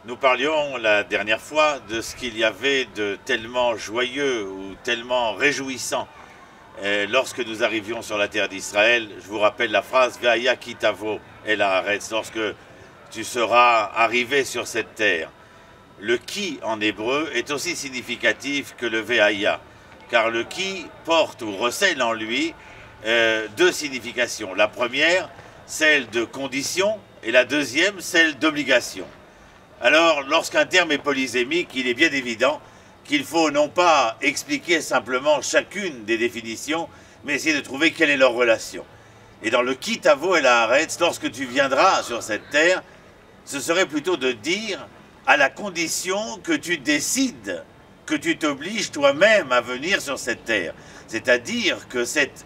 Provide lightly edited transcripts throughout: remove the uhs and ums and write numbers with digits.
Nous parlions la dernière fois de ce qu'il y avait de tellement joyeux ou tellement réjouissant lorsque nous arrivions sur la terre d'Israël. Je vous rappelle la phrase « Ve'aya ki tavo el haaretz » lorsque tu seras arrivé sur cette terre. Le « qui » en hébreu est aussi significatif que le « Ve'aya » car le « qui » porte ou recèle en lui deux significations. La première, celle de condition, et la deuxième, celle d'obligation. Alors, lorsqu'un terme est polysémique, il est bien évident qu'il faut non pas expliquer simplement chacune des définitions, mais essayer de trouver quelle est leur relation. Et dans le ki tavo el haaretz, lorsque tu viendras sur cette terre, ce serait plutôt de dire à la condition que tu décides, que tu t'obliges toi-même à venir sur cette terre. C'est-à-dire que cette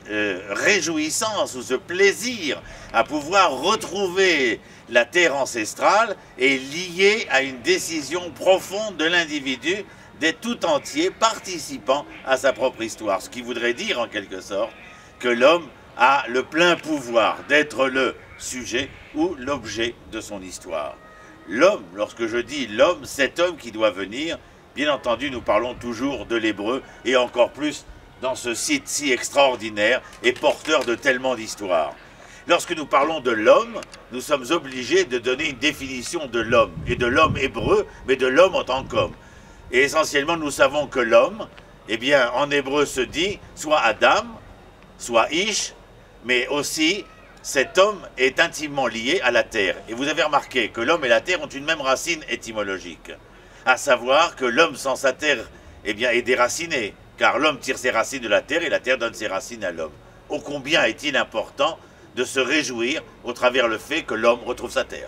réjouissance ou ce plaisir à pouvoir retrouver la terre ancestrale est lié à une décision profonde de l'individu d'être tout entier participant à sa propre histoire. Ce qui voudrait dire en quelque sorte que l'homme a le plein pouvoir d'être le sujet ou l'objet de son histoire. L'homme, lorsque je dis l'homme, cet homme qui doit venir, bien entendu nous parlons toujours de l'hébreu et encore plus dans ce site si extraordinaire et porteur de tellement d'histoires. Lorsque nous parlons de l'homme, nous sommes obligés de donner une définition de l'homme, et de l'homme hébreu, mais de l'homme en tant qu'homme. Et essentiellement, nous savons que l'homme, eh bien, en hébreu se dit soit Adam, soit Ish, mais aussi cet homme est intimement lié à la terre. Et vous avez remarqué que l'homme et la terre ont une même racine étymologique, à savoir que l'homme sans sa terre, eh bien, est déraciné, car l'homme tire ses racines de la terre et la terre donne ses racines à l'homme. Ô combien est-il important de se réjouir au travers le fait que l'homme retrouve sa terre.